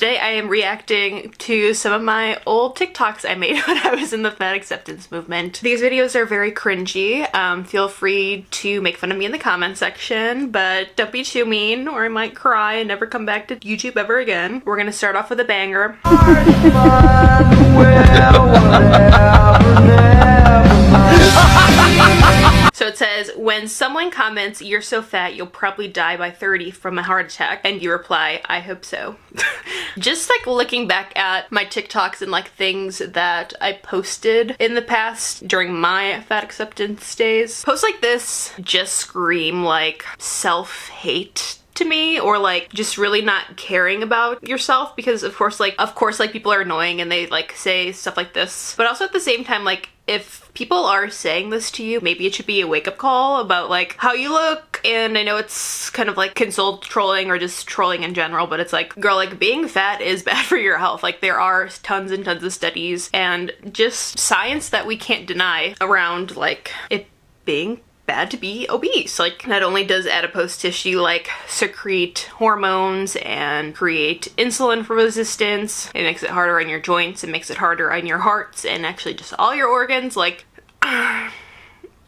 Today I am reacting to some of my old TikToks I made when I was in the fat acceptance movement. These videos are very cringy. Feel free to make fun of me in the comment section, but don't be too mean or I might cry and never come back to YouTube ever again. We're gonna start off with a banger. So it says, when someone comments, "You're so fat, you'll probably die by 30 from a heart attack," and you reply, "I hope so." Just like looking back at my TikToks and like things that I posted in the past during my fat acceptance days, posts like this just scream like self-hate to me, or like just really not caring about yourself, because of course people are annoying and they like say stuff like this, but also at the same time, like, if people are saying this to you, maybe it should be a wake-up call about like how you look. And I know it's kind of like console trolling or just trolling in general, but it's like, girl, like being fat is bad for your health. Like there are tons and tons of studies and just science that we can't deny around like it being bad to be obese. Like, not only does adipose tissue like secrete hormones and create insulin for resistance, it makes it harder on your joints, it makes it harder on your hearts and actually just all your organs. Like,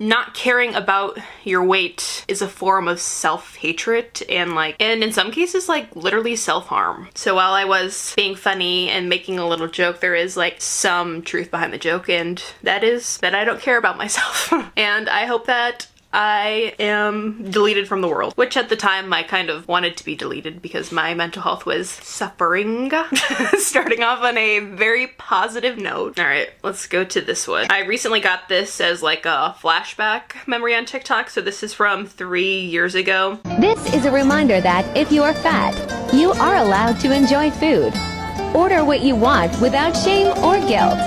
not caring about your weight is a form of self-hatred and in some cases like literally self-harm. So while I was being funny and making a little joke, there is like some truth behind the joke, and that is that I don't care about myself. And I hope that I am deleted from the world, which at the time I kind of wanted to be deleted because my mental health was suffering. Starting off on a very positive note. All right, let's go to this one. I recently got this as like a flashback memory on TikTok, so this is from 3 years ago. This is a reminder that if you are fat, you are allowed to enjoy food. Order what you want without shame or guilt.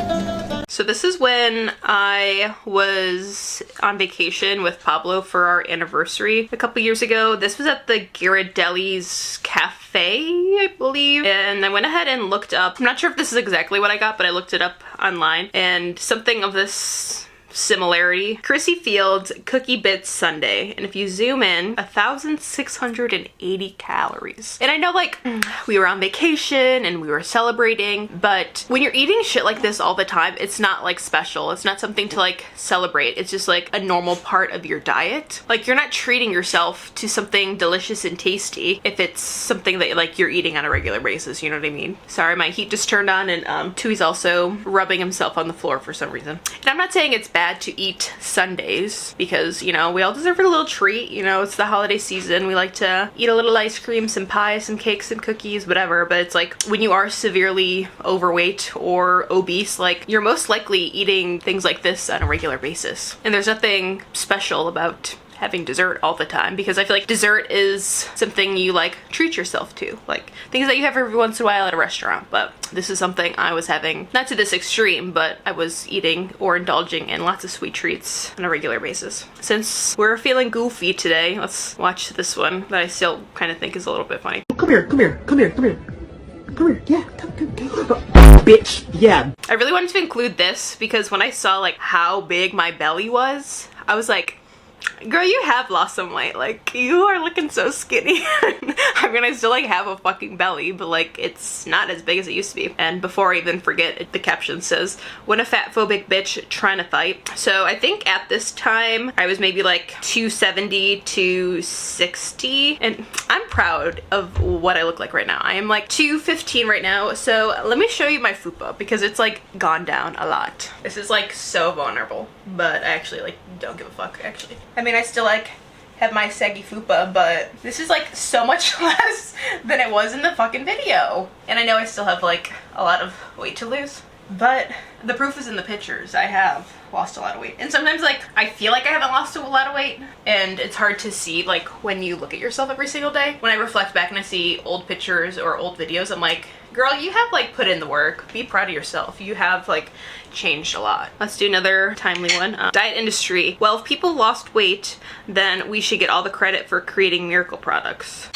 So this is when I was on vacation with Pablo for our anniversary a couple years ago. This was at the Ghirardelli's Cafe, I believe. And I went ahead and looked up, I'm not sure if this is exactly what I got, but I looked it up online, and something of this similarity. Chrissy Field's Cookie Bits Sundae, and if you zoom in, 1,680 calories. And I know like we were on vacation and we were celebrating, but when you're eating shit like this all the time, it's not like special. It's not something to like celebrate. It's just like a normal part of your diet. Like you're not treating yourself to something delicious and tasty if it's something that like you're eating on a regular basis, you know what I mean? Sorry, my heat just turned on, and Tui's also rubbing himself on the floor for some reason. And I'm not saying it's bad to eat Sundays, because you know we all deserve a little treat. You know, it's the holiday season, we like to eat a little ice cream, some pie, some cakes, some cookies, whatever. But it's like when you are severely overweight or obese, like you're most likely eating things like this on a regular basis, and there's nothing special about having dessert all the time, because I feel like dessert is something you like treat yourself to, like things that you have every once in a while at a restaurant. But this is something I was having, not to this extreme, but I was eating or indulging in lots of sweet treats on a regular basis. Since we're feeling goofy today, let's watch this one that I still kind of think is a little bit funny. Come here, come here, come here, come here. Come here, yeah, come. Bitch, yeah. I really wanted to include this because when I saw like how big my belly was, I was like, girl, you have lost some weight. Like, you are looking so skinny. I mean, I still like have a fucking belly, but like it's not as big as it used to be. And before I even forget, the caption says, "When a fat phobic bitch trying to fight." So I think at this time I was maybe like 270 to 60, and I'm proud of what I look like right now. I am like 215 right now. So let me show you my fupa, because it's like gone down a lot. This is like so vulnerable, but I actually like don't give a fuck actually. I mean, I still like have my saggy fupa, but this is like so much less than it was in the fucking video. And I know I still have like a lot of weight to lose, but the proof is in the pictures. I have lost a lot of weight. And sometimes like I feel like I haven't lost a lot of weight, and it's hard to see like when you look at yourself every single day. When I reflect back and I see old pictures or old videos, I'm like, girl, you have like put in the work. Be proud of yourself. You have like changed a lot. Let's do another timely one. Diet industry. Well, if people lost weight, then we should get all the credit for creating miracle products.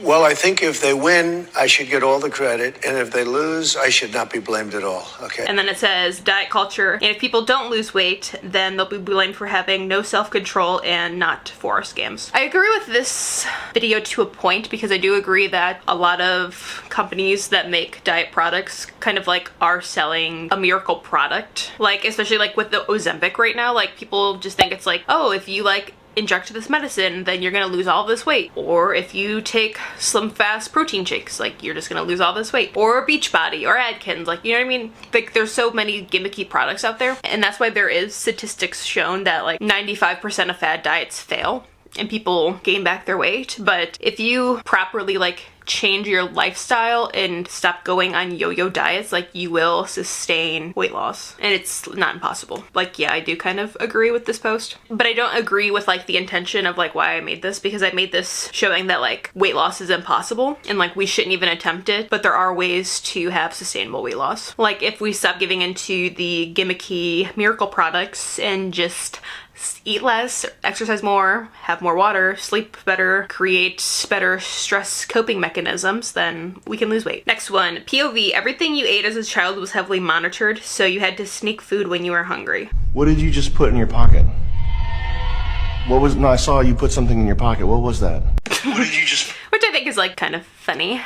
Well, I think if they win, I should get all the credit, and if they lose, I should not be blamed at all, okay? And then it says diet culture, and if people don't lose weight, then they'll be blamed for having no self-control and not for our scams. I agree with this video to a point, because I do agree that a lot of companies that make diet products kind of like are selling a miracle product. Like, especially like with the Ozempic right now, like people just think it's like, oh, if you like inject this medicine, then you're gonna lose all this weight. Or if you take Slim Fast protein shakes, like you're just gonna lose all this weight. Or Beachbody or Atkins, like, you know what I mean? Like, there's so many gimmicky products out there, and that's why there is statistics shown that like 95% of fad diets fail and people gain back their weight. But if you properly like change your lifestyle and stop going on yo-yo diets, like you will sustain weight loss, and it's not impossible. Like, yeah, I do kind of agree with this post, but I don't agree with like the intention of like why I made this, because I made this showing that like weight loss is impossible and like we shouldn't even attempt it, but there are ways to have sustainable weight loss. Like if we stop giving into the gimmicky miracle products and just eat less, exercise more, have more water, sleep better, create better stress coping mechanisms, then we can lose weight. Next one, POV, everything you ate as a child was heavily monitored, so you had to sneak food when you were hungry. What did you just put in your pocket? What was, no, I saw you put something in your pocket. What was that? What did you just... Which I think is like kind of funny.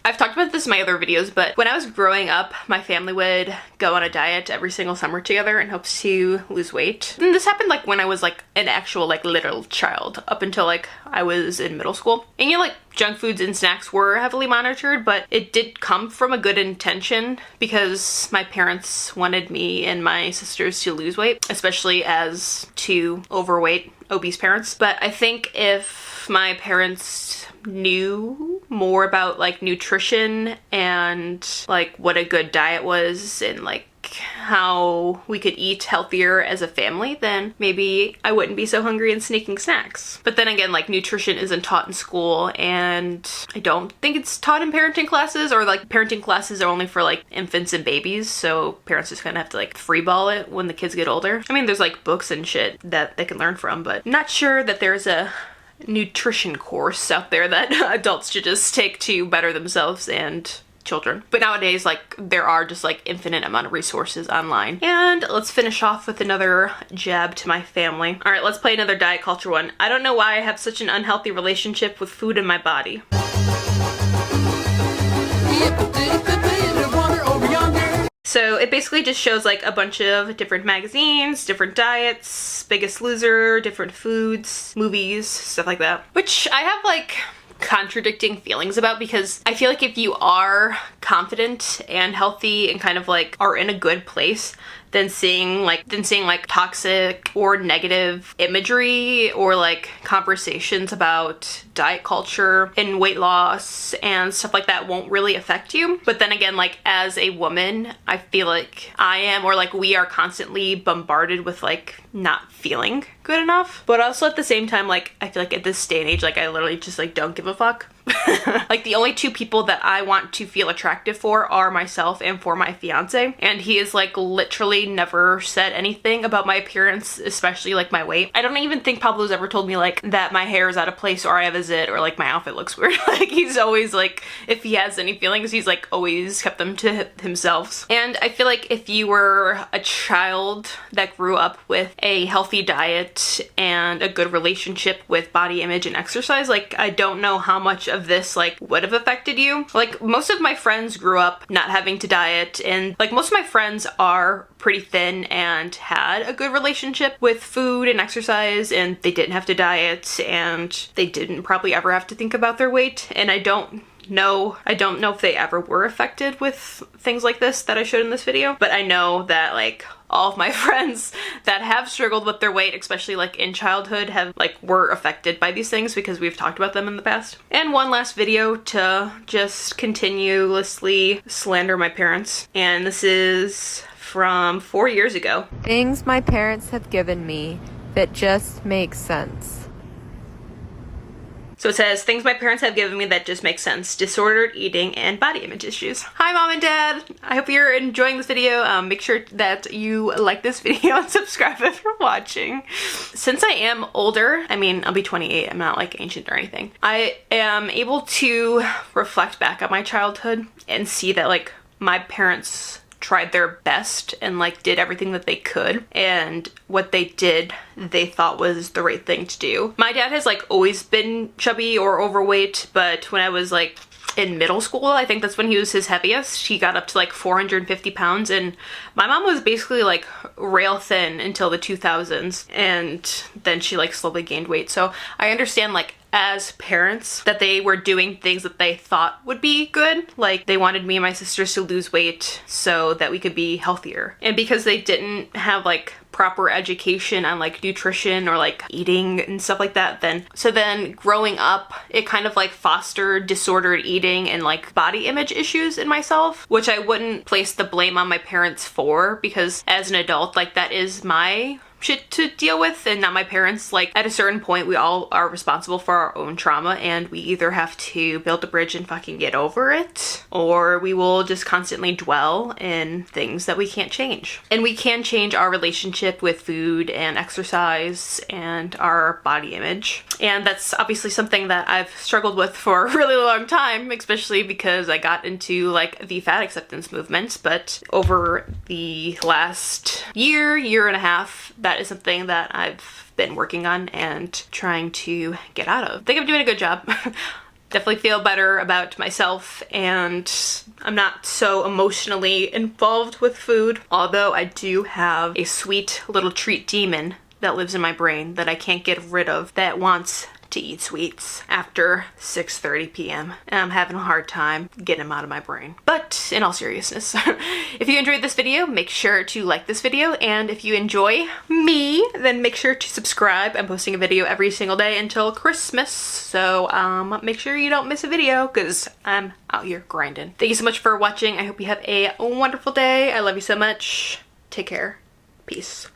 I've talked about this in my other videos, but when I was growing up, my family would go on a diet every single summer together in hopes to lose weight. And this happened like when I was like an actual like little child, up until like I was in middle school. And you know, like junk foods and snacks were heavily monitored, but it did come from a good intention because my parents wanted me and my sisters to lose weight, especially as two overweight, obese parents. But I think if my parents knew more about like nutrition and like what a good diet was and like how we could eat healthier as a family, then maybe I wouldn't be so hungry and sneaking snacks. But then again, like nutrition isn't taught in school, and I don't think it's taught in parenting classes, or like parenting classes are only for like infants and babies, so parents just kind of have to like freeball it when the kids get older. I mean, there's like books and shit that they can learn from, but I'm not sure that there's a nutrition course out there that adults should just take to better themselves and children. But nowadays, like, there are just like infinite amount of resources online. And let's finish off with another jab to my family. All right, let's play another diet culture one. I don't know why I have such an unhealthy relationship with food in my body. So it basically just shows like a bunch of different magazines, different diets, Biggest Loser, different foods, movies, stuff like that. Which I have like contradicting feelings about, because I feel like if you are confident and healthy and kind of like are in a good place, then seeing like toxic or negative imagery or like conversations about diet culture and weight loss and stuff like that won't really affect you. But then again, like as a woman, I feel like I am, or like we are constantly bombarded with like not feeling good enough. But also at the same time, like I feel like at this day and age, like I literally just like don't give a fuck. Like the only two people that I want to feel attractive for are myself and for my fiance, and he is like literally never said anything about my appearance, especially like my weight. I don't even think Pablo's ever told me like that my hair is out of place or I have a zit or like my outfit looks weird. Like he's always like, if he has any feelings, he's like always kept them to himself. And I feel like if you were a child that grew up with a healthy diet and a good relationship with body image and exercise, like I don't know how much of this like would have affected you. Like most of my friends grew up not having to diet, and like most of my friends are pretty thin and had a good relationship with food and exercise, and they didn't have to diet, and they didn't probably ever have to think about their weight. And I don't know if they ever were affected with things like this that I showed in this video, but I know that like all of my friends that have struggled with their weight, especially like in childhood, have like were affected by these things because we've talked about them in the past. And one last video to just continuously slander my parents, and this is from 4 years ago. Things my parents have given me that just make sense. So it says, things my parents have given me that just make sense. Disordered eating and body image issues. Hi Mom and Dad! I hope you're enjoying this video. Make sure that you like this video and subscribe if you're watching. Since I am older, I mean, I'll be 28, I'm not like ancient or anything. I am able to reflect back on my childhood and see that like my parents tried their best and like did everything that they could, and what they did they thought was the right thing to do. My dad has like always been chubby or overweight, but when I was like in middle school, I think that's when he was his heaviest. He got up to like 450 pounds, and my mom was basically like rail thin until the 2000s, and then she like slowly gained weight. So I understand like as parents that they were doing things that they thought would be good. Like they wanted me and my sisters to lose weight so that we could be healthier. And because they didn't have like proper education on like nutrition or like eating and stuff like that, then growing up it kind of like fostered disordered eating and like body image issues in myself, which I wouldn't place the blame on my parents for, because as an adult like that is my shit to deal with and not my parents. Like at a certain point we all are responsible for our own trauma, and we either have to build a bridge and fucking get over it, or we will just constantly dwell in things that we can't change. And we can change our relationship with food and exercise and our body image, and that's obviously something that I've struggled with for a really long time, especially because I got into like the fat acceptance movement. But over the last year and a half, that is something that I've been working on and trying to get out of. I think I'm doing a good job. Definitely feel better about myself, and I'm not so emotionally involved with food, although I do have a sweet little treat demon that lives in my brain that I can't get rid of, that wants to eat sweets after 6:30 p.m. and I'm having a hard time getting them out of my brain. But in all seriousness, if you enjoyed this video, make sure to like this video, and if you enjoy me, then make sure to subscribe. I'm posting a video every single day until Christmas, so make sure you don't miss a video because I'm out here grinding. Thank you so much for watching. I hope you have a wonderful day. I love you so much. Take care. Peace.